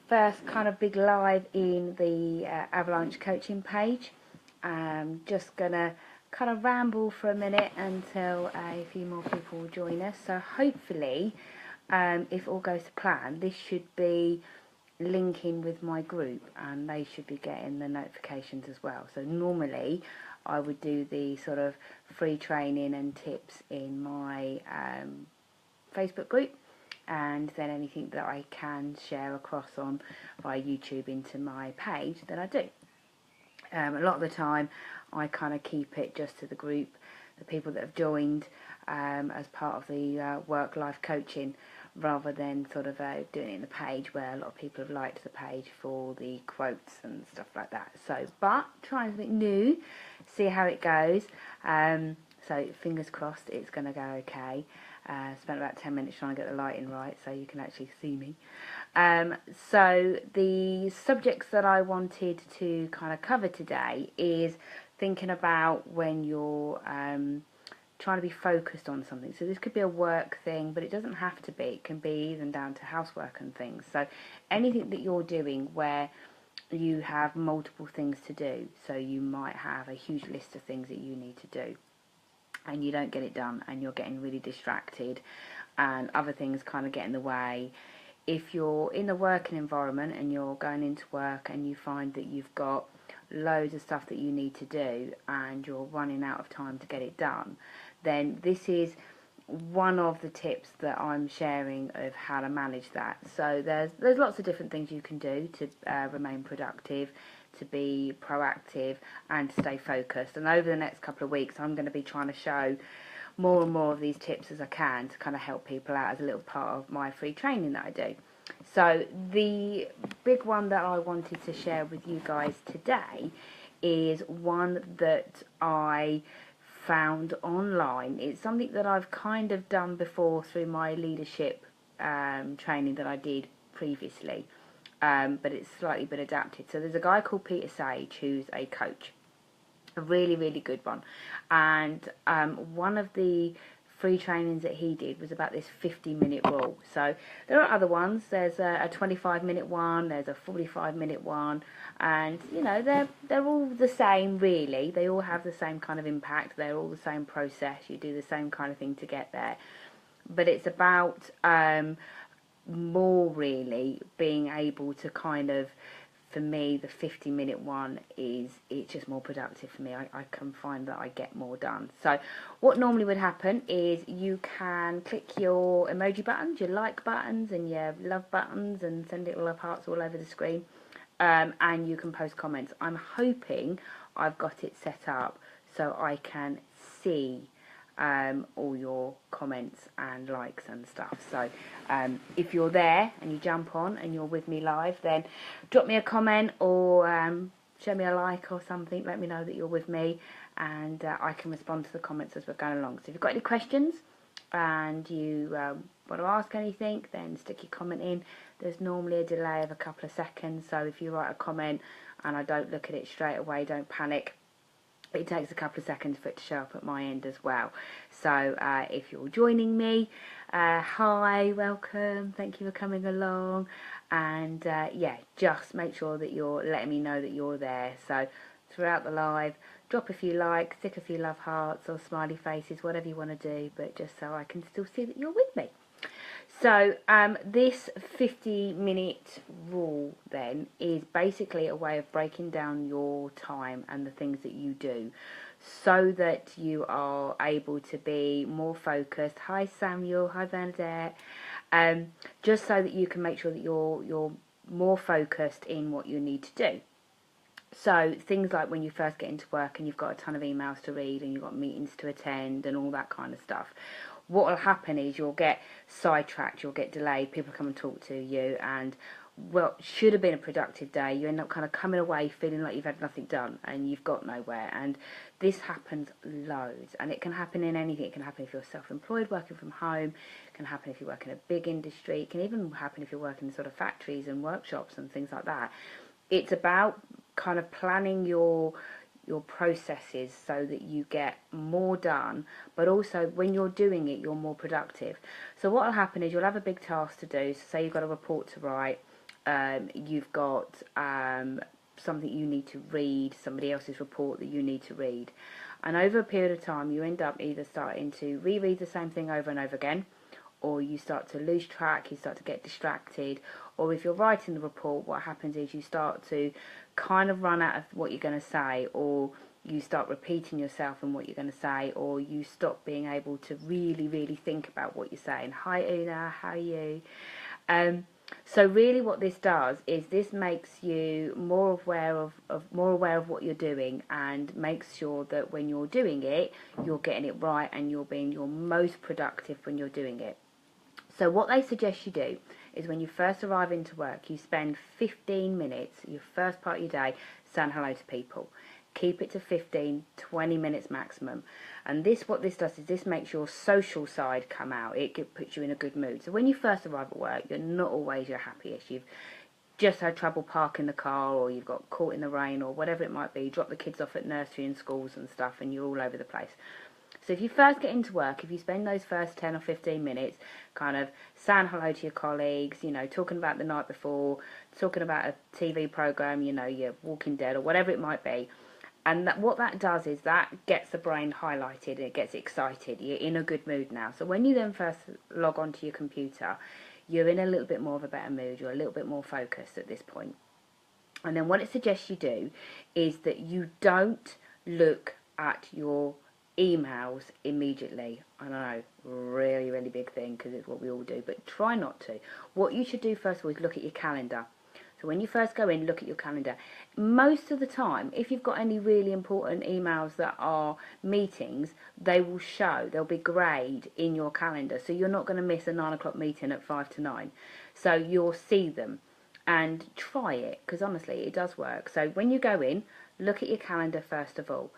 first kind of big live in the Avalanche coaching page. Just gonna kind of ramble for a minute until a few more people will join us. So hopefully, if all goes to plan, this should be linking with my group and they should be getting the notifications as well. So normally I would do the sort of free training and tips in my Facebook group, and then anything that I can share across on via YouTube into my page, then I do. A lot of the time I kind of keep it just to the group, the people that have joined as part of the work-life coaching, rather than sort of doing it in the page where a lot of people have liked the page for the quotes and stuff like that. So, but trying something new, see how it goes. So fingers crossed it's going to go okay. Spent about 10 minutes trying to get the lighting right so you can actually see me. So the subjects that I wanted to kind of cover today is thinking about when you're trying to be focused on something. So this could be a work thing, but it doesn't have to be. It can be even down to housework and things. So anything that you're doing where you have multiple things to do, so you might have a huge list of things that you need to do and you don't get it done and you're getting really distracted and other things kind of get in the way. If you're in the working environment and you're going into work and you find that you've got loads of stuff that you need to do and you're running out of time to get it done, then this is one of the tips that I'm sharing of how to manage that. So there's lots of different things you can do to remain productive, to be proactive and to stay focused. And over the next couple of weeks I'm going to be trying to show more and more of these tips as I can to kind of help people out as a little part of my free training that I do. So the big one that I wanted to share with you guys today is one that I found online. It's something that I've kind of done before through my leadership training that I did previously, but it's slightly been adapted. So there's a guy called Peter Sage who's a coach, a really, really good one, and one of the free trainings that he did was about this 50-minute rule. So there are other ones. There's a 25-minute one, there's a 45-minute one, and you know they're all the same really. They all have the same kind of impact. They're all the same process. You do the same kind of thing to get there, but it's about more really being able to kind of, for me, the 50-minute one it's just more productive for me. I can find that I get more done. So what normally would happen is you can click your emoji buttons, your like buttons and your love buttons, and send little love hearts all over the screen, and you can post comments. I'm hoping I've got it set up so I can see all your comments and likes and stuff. So if you're there and you jump on and you're with me live, then drop me a comment or show me a like or something. Let me know that you're with me, and I can respond to the comments as we're going along. So if you've got any questions and you want to ask anything, then stick your comment in. There's normally a delay of a couple of seconds, so if you write a comment and I don't look at it straight away, don't panic. It takes a couple of seconds for it to show up at my end as well. So if you're joining me, hi, welcome, thank you for coming along, and yeah, just make sure that you're letting me know that you're there. So throughout the live, drop a few likes, stick a few love hearts or smiley faces, whatever you want to do, but just so I can still see that you're with me. So this 50-minute rule then is basically a way of breaking down your time and the things that you do so that you are able to be more focused. Hi Samuel, hi Bernadette. Just so that you can make sure that you're more focused in what you need to do. So things like when you first get into work and you've got a ton of emails to read and you've got meetings to attend and all that kind of stuff, what will happen is you'll get sidetracked, you'll get delayed, people come and talk to you, and well, should have been a productive day, you end up kind of coming away feeling like you've had nothing done and you've got nowhere. And this happens loads, and it can happen in anything. It can happen if you're self-employed, working from home, it can happen if you work in a big industry, it can even happen if you're working in sort of factories and workshops and things like that. It's about kind of planning your processes so that you get more done, but also when you're doing it you're more productive. So what will happen is you'll have a big task to do. So say you've got a report to write you've got something you need to read, somebody else's report that you need to read. And over a period of time, you end up either starting to reread the same thing over and over again, or you start to lose track, you start to get distracted, or if you're writing the report, what happens is you start to kind of run out of what you're going to say, or you start repeating yourself and what you're going to say, or you stop being able to really think about what you're saying. Hi Una, how are you? So really what this does is this makes you more aware of what you're doing, and makes sure that when you're doing it, you're getting it right and you're being your most productive when you're doing it. So what they suggest you do is when you first arrive into work, you spend 15 minutes, your first part of your day, saying hello to people. Keep it to 15, 20 minutes maximum. And what this does is this makes your social side come out. It puts you in a good mood. So when you first arrive at work, you're not always your happiest. You've just had trouble parking the car, or you've got caught in the rain, or whatever it might be. Drop the kids off at nursery and schools and stuff, and you're all over the place. So if you first get into work, if you spend those first 10 or 15 minutes kind of saying hello to your colleagues, you know, talking about the night before, talking about a TV programme, you know, your Walking Dead or whatever it might be, and what that does is that gets the brain highlighted, it gets excited, you're in a good mood now. So when you then first log onto your computer, you're in a little bit more of a better mood, you're a little bit more focused at this point. And then what it suggests you do is that you don't look at your emails immediately. I know, really big thing, because it's what we all do, but try not to. What you should do first of all is look at your calendar. So when you first go in, look at your calendar. Most of the time, if you've got any really important emails that are meetings, they will show, they'll be greyed in your calendar, so you're not going to miss a 9 o'clock meeting at 5 to 9. So you'll see them, and try it, because honestly it does work. So when you go in, look at your calendar first of all.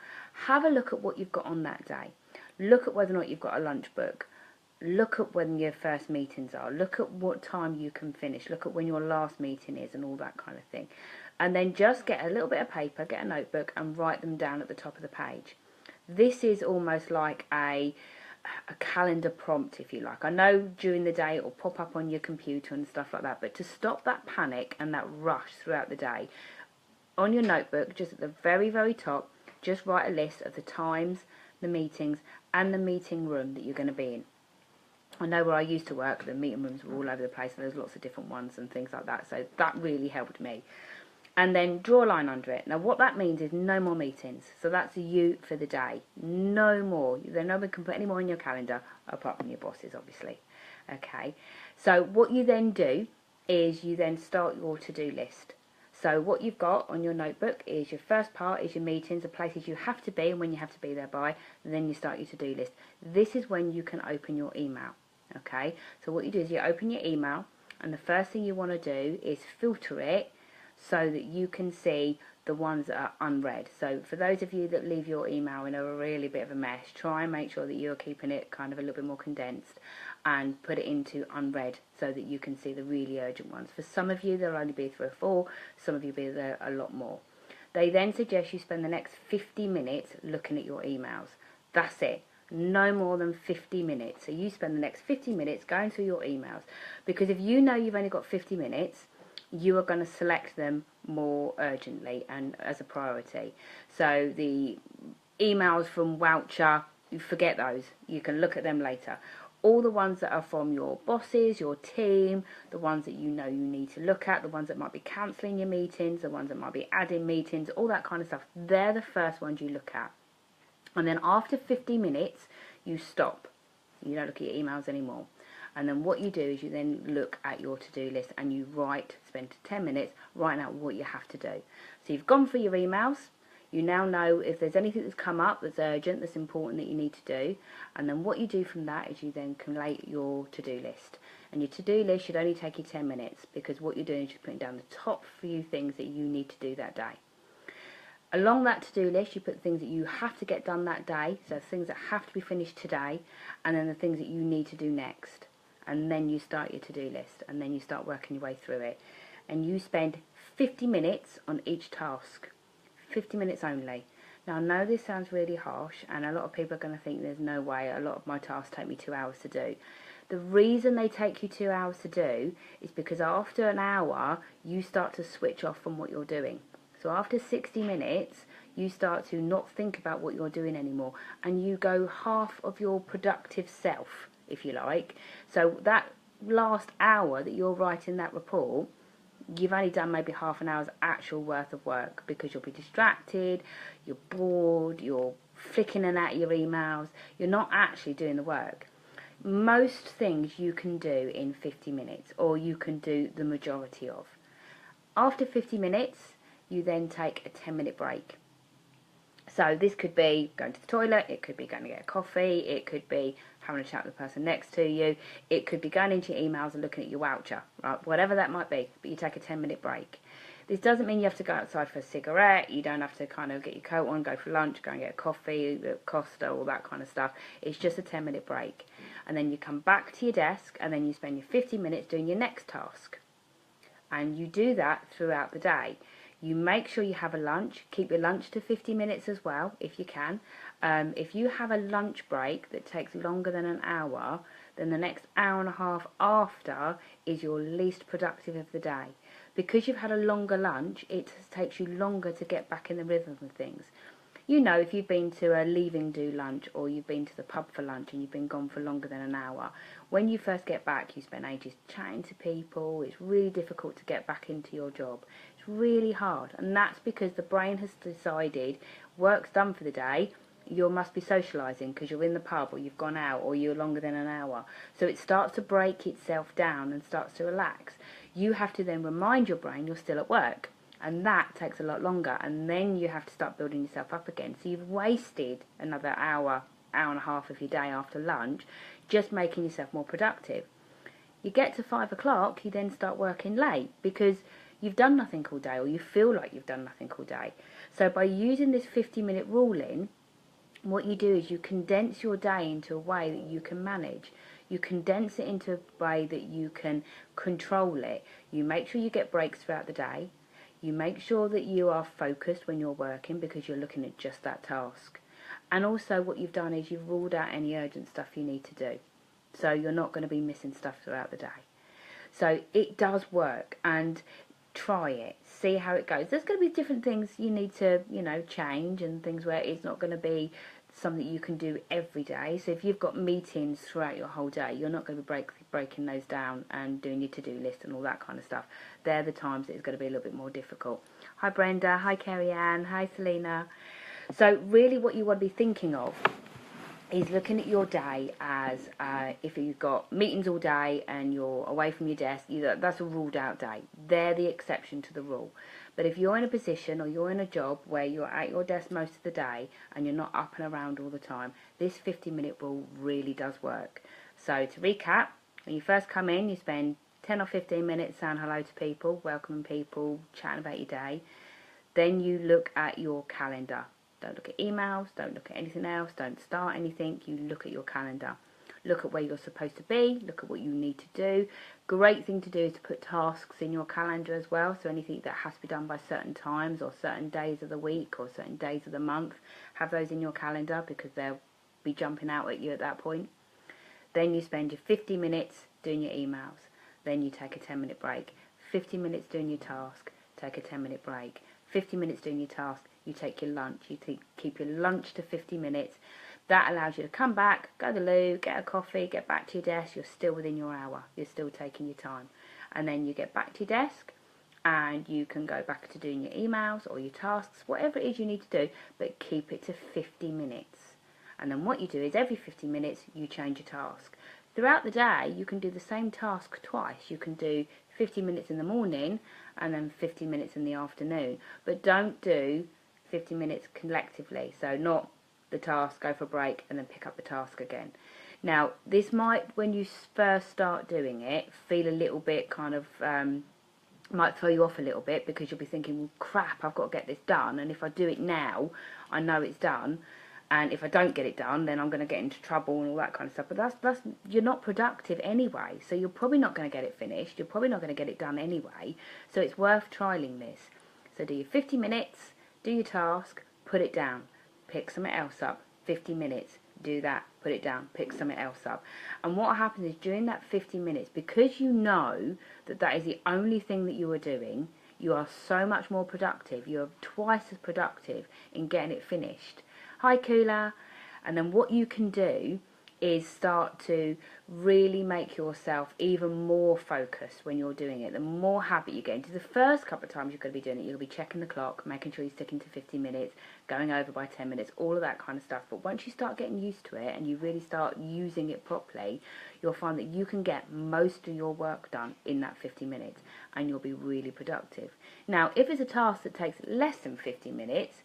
Have a look at what you've got on that day. Look at whether or not you've got a lunch book. Look at when your first meetings are. Look at what time you can finish. Look at when your last meeting is and all that kind of thing. And then just get a little bit of paper, get a notebook, and write them down at the top of the page. This is almost like a calendar prompt, if you like. I know during the day it will pop up on your computer and stuff like that, but to stop that panic and that rush throughout the day, on your notebook, just at the very top, just write a list of the times, the meetings, and the meeting room that you're going to be in. I know where I used to work, the meeting rooms were all over the place, and there's lots of different ones and things like that, so that really helped me. And then draw a line under it. Now what that means is no more meetings. So that's you for the day. No more. Then nobody can put any more in your calendar, apart from your bosses, obviously. Okay. So what you then do is you then start your to-do list. So what you've got on your notebook is your first part is your meetings, the places you have to be and when you have to be there by, and then you start your to-do list. This is when you can open your email. Okay. So what you do is you open your email, and the first thing you want to do is filter it so that you can see the ones that are unread. So for those of you that leave your email in a really bit of a mess, try and make sure that you're keeping it kind of a little bit more condensed and put it into unread so that you can see the really urgent ones. For some of you there'll only be 3 or 4, some of you will be there a lot more. They then suggest you spend the next 50 minutes looking at your emails. That's it. No more than 50 minutes. So you spend the next 50 minutes going through your emails, because if you know you've only got 50 minutes, you are going to select them more urgently and as a priority. So the emails from Voucher, you forget those. You can look at them later. All the ones that are from your bosses, your team, the ones that you know you need to look at, the ones that might be cancelling your meetings, the ones that might be adding meetings, all that kind of stuff, they're the first ones you look at. And then after 50 minutes, you stop. You don't look at your emails anymore. And then what you do is you then look at your to-do list and you spend 10 minutes writing out what you have to do. So you've gone through your emails. You now know if there's anything that's come up that's urgent, that's important that you need to do. And then what you do from that is you then collate your to-do list. And your to-do list should only take you 10 minutes, because what you're doing is you're putting down the top few things that you need to do that day. Along that to-do list, you put things that you have to get done that day, so things that have to be finished today, and then the things that you need to do next. And then you start your to-do list, and then you start working your way through it. And you spend 50 minutes on each task. 50 minutes only. Now I know this sounds really harsh, and a lot of people are going to think there's no way, a lot of my tasks take me 2 hours to do. The reason they take you 2 hours to do is because after an hour, you start to switch off from what you're doing. So after 60 minutes, you start to not think about what you're doing anymore, and you go half of your productive self, if you like. So that last hour that you're writing that report, you've only done maybe half an hour's actual worth of work, because you'll be distracted, you're bored, you're flicking in at your emails, you're not actually doing the work. Most things you can do in 50 minutes, or you can do the majority of. After 50 minutes, you then take a 10-minute break. So this could be going to the toilet, it could be going to get a coffee, it could be having a chat with the person next to you, it could be going into your emails and looking at your voucher, right? Whatever that might be, but you take a 10-minute break. This doesn't mean you have to go outside for a cigarette, you don't have to kind of get your coat on, go for lunch, go and get a coffee, Costa, all that kind of stuff. It's just a 10-minute break. And then you come back to your desk, and then you spend your 50 minutes doing your next task. And you do that throughout the day. You make sure you have a lunch. Keep your lunch to 50 minutes as well, if you can. If you have a lunch break that takes longer than an hour, then the next hour and a half after is your least productive of the day. Because you've had a longer lunch, it takes you longer to get back in the rhythm of things. You know, if you've been to a leaving do lunch, or you've been to the pub for lunch and you've been gone for longer than an hour, when you first get back, you spend ages chatting to people. It's really difficult to get back into your job. It's really hard, and that's because the brain has decided work's done for the day. You must be socialising because you're in the pub, or you've gone out, or you're longer than an hour. So it starts to break itself down and starts to relax. You have to then remind your brain you're still at work. And that takes a lot longer, and then you have to start building yourself up again. So you've wasted another hour, hour and a half of your day after lunch just making yourself more productive. You get to 5 o'clock, you then start working late because you've done nothing all day, or you feel like you've done nothing all day. So by using this 50-minute ruling, what you do is you condense your day into a way that you can manage. You condense it into a way that you can control it. You make sure you get breaks throughout the day. You make sure that you are focused when you're working because you're looking at just that task. And also what you've done is you've ruled out any urgent stuff you need to do. So you're not going to be missing stuff throughout the day. So it does work, and try it. See how it goes. There's going to be different things you need to, change, and things where it's not going to be something you can do every day. So if you've got meetings throughout your whole day, you're not going to be breaking those down and doing your to-do list and all that kind of stuff. They're the times that it's going to be a little bit more difficult. Hi Brenda, hi Kerry Ann, hi Selena. So really what you want to be thinking of is looking at your day as if you've got meetings all day and you're away from your desk, that's a ruled out day. They're the exception to the rule. But if you're in a position or you're in a job where you're at your desk most of the day and you're not up and around all the time, this 50-minute rule really does work. So to recap, when you first come in, you spend 10 or 15 minutes saying hello to people, welcoming people, chatting about your day. Then you look at your calendar. Don't look at emails, don't look at anything else, don't start anything, you look at your calendar. Look at where you're supposed to be, look at what you need to do. Great thing to do is to put tasks in your calendar as well, so anything that has to be done by certain times or certain days of the week or certain days of the month, have those in your calendar because they'll be jumping out at you at that point. Then you spend your 50 minutes doing your emails, then you take a 10-minute break. 50 minutes doing your task, take a 10-minute break. 50 minutes doing your task, you take your lunch. You keep your lunch to 50 minutes. That allows you to come back, go to the loo, get a coffee, get back to your desk. You're still within your hour. You're still taking your time. And then you get back to your desk and you can go back to doing your emails or your tasks, whatever it is you need to do, but keep it to 50 minutes. And then what you do is every 50 minutes you change your task. Throughout the day, you can do the same task twice. You can do 50 minutes in the morning and then 50 minutes in the afternoon. But don't do 50 minutes collectively. So not the task, go for a break, and then pick up the task again. Now, this might, when you first start doing it, feel a little bit kind of, might throw you off a little bit because you'll be thinking, well, crap, I've got to get this done. And if I do it now, I know it's done. And if I don't get it done, then I'm going to get into trouble and all that kind of stuff. But that's you're not productive anyway, so you're probably not going to get it finished. You're probably not going to get it done anyway. So it's worth trialing this. So do your 50 minutes, do your task, put it down, pick something else up, 50 minutes, do that, put it down, pick something else up. And what happens is during that 50 minutes, because you know that that is the only thing that you are doing, you are so much more productive. You're twice as productive in getting it finished. Hi, Kula. And then what you can do is start to really make yourself even more focused when you're doing it. The more habit you get into, the first couple of times you're going to be doing it, you'll be checking the clock, making sure you're sticking to 50 minutes, going over by 10 minutes, all of that kind of stuff. But once you start getting used to it and you really start using it properly, you'll find that you can get most of your work done in that 50 minutes and you'll be really productive. Now, if it's a task that takes less than 50 minutes,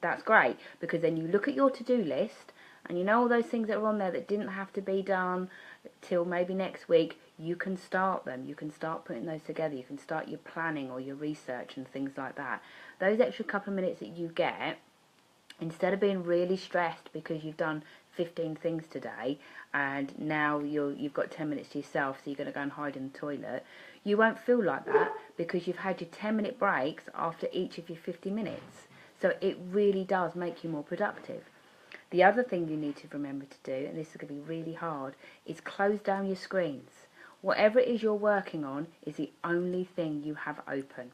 that's great, because then you look at your to-do list and you know all those things that are on there that didn't have to be done till maybe next week, you can start them. You can start putting those together. You can start your planning or your research and things like that. Those extra couple of minutes that you get, instead of being really stressed because you've done 15 things today and now you've got 10 minutes to yourself, so you're going to go and hide in the toilet, you won't feel like that because you've had your 10-minute breaks after each of your 50 minutes. So it really does make you more productive. The other thing you need to remember to do, and this is going to be really hard, is close down your screens. Whatever it is you're working on is the only thing you have open.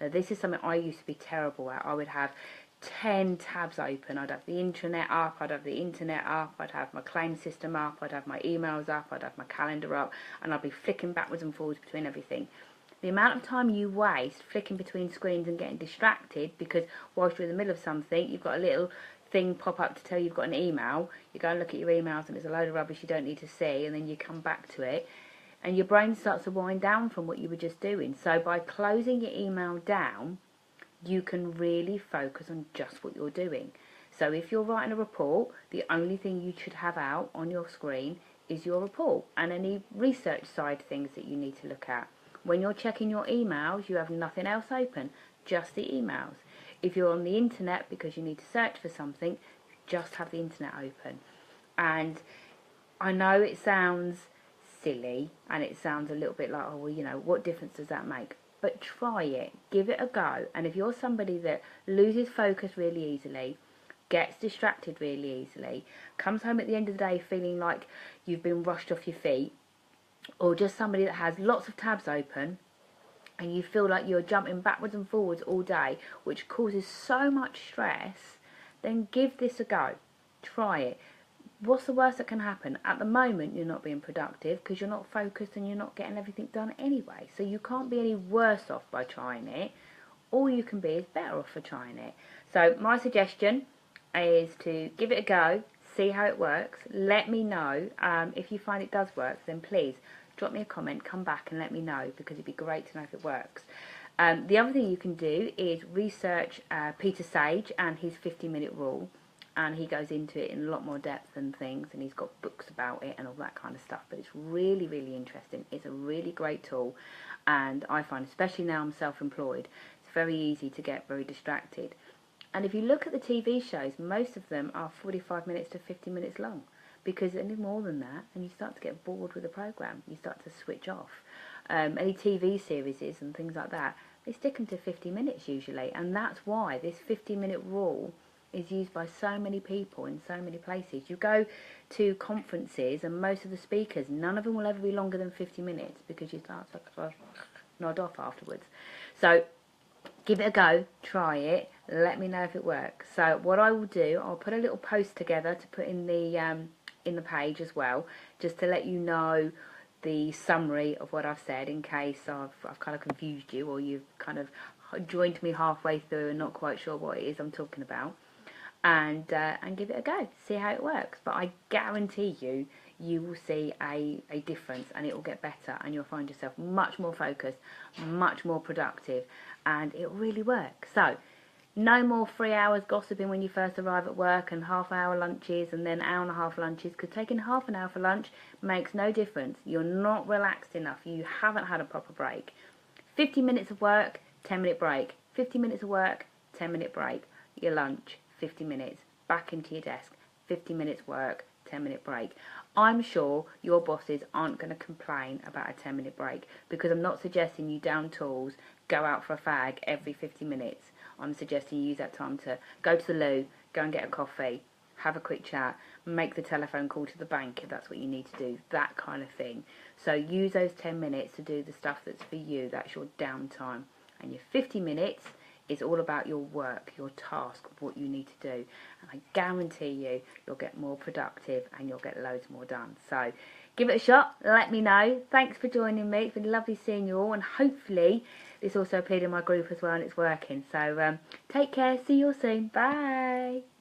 Now, this is something I used to be terrible at. I would have 10 tabs open. I'd have the intranet up, I'd have the internet up, I'd have my claim system up, I'd have my emails up, I'd have my calendar up, and I'd be flicking backwards and forwards between everything. The amount of time you waste flicking between screens and getting distracted because whilst you're in the middle of something, you've got a little thing pop up to tell you you've got an email, you go and look at your emails and there's a load of rubbish you don't need to see, and then you come back to it and your brain starts to wind down from what you were just doing. So by closing your email down, you can really focus on just what you're doing. So if you're writing a report, the only thing you should have out on your screen is your report and any research side things that you need to look at. When you're checking your emails, you have nothing else open, just the emails. If you're on the internet because you need to search for something, just have the internet open. And I know it sounds silly and it sounds a little bit like, oh, well, you know, what difference does that make? But try it, give it a go. And if you're somebody that loses focus really easily, gets distracted really easily, comes home at the end of the day feeling like you've been rushed off your feet, or just somebody that has lots of tabs open and you feel like you're jumping backwards and forwards all day, which causes so much stress, then give this a go. Try it. What's the worst that can happen? At the moment, you're not being productive because you're not focused and you're not getting everything done anyway. So you can't be any worse off by trying it. All you can be is better off for trying it. So my suggestion is to give it a go, see how it works. Let me know. If you find it does work, then please drop me a comment, come back and let me know, because it'd be great to know if it works. The other thing you can do is research Peter Sage and his 50-minute rule, and he goes into it in a lot more depth and things, and he's got books about it and all that kind of stuff, but it's really, really interesting. It's a really great tool, and I find, especially now I'm self-employed, it's very easy to get very distracted. And if you look at the TV shows, most of them are 45 minutes to 50 minutes long, because any more than that, and you start to get bored with the programme, you start to switch off. Any TV series and things like that, they stick them to 50 minutes usually, and that's why this 50-minute rule is used by so many people in so many places. You go to conferences and most of the speakers, none of them will ever be longer than 50 minutes because you start to nod off afterwards. So give it a go, try it, let me know if it works. So what I will do, I'll put a little post together to put in the page as well, just to let you know the summary of what I've said, in case I've kind of confused you or you've kind of joined me halfway through and not quite sure what it is I'm talking about. And give it a go, see how it works. But I guarantee you, you will see a difference, and it will get better, and you'll find yourself much more focused, much more productive, and it will really work. So no more 3 hours gossiping when you first arrive at work, and half-hour lunches and then hour and a half lunches, because taking half an hour for lunch makes no difference. You're not relaxed enough. You haven't had a proper break. 50 minutes of work, 10-minute break. 50 minutes of work, 10-minute break. Your lunch, 50 minutes. Back into your desk, 50 minutes work, 10-minute break. I'm sure your bosses aren't going to complain about a 10-minute break, because I'm not suggesting you down tools, go out for a fag every 50 minutes. I'm suggesting you use that time to go to the loo, go and get a coffee, have a quick chat, make the telephone call to the bank if that's what you need to do, that kind of thing. So use those 10 minutes to do the stuff that's for you, that's your downtime. And your 50 minutes is all about your work, your task, what you need to do. And I guarantee you'll get more productive and you'll get loads more done. So give it a shot, let me know. Thanks for joining me. It's been lovely seeing you all, and hopefully this also appeared in my group as well and it's working. So take care, see you all soon. Bye.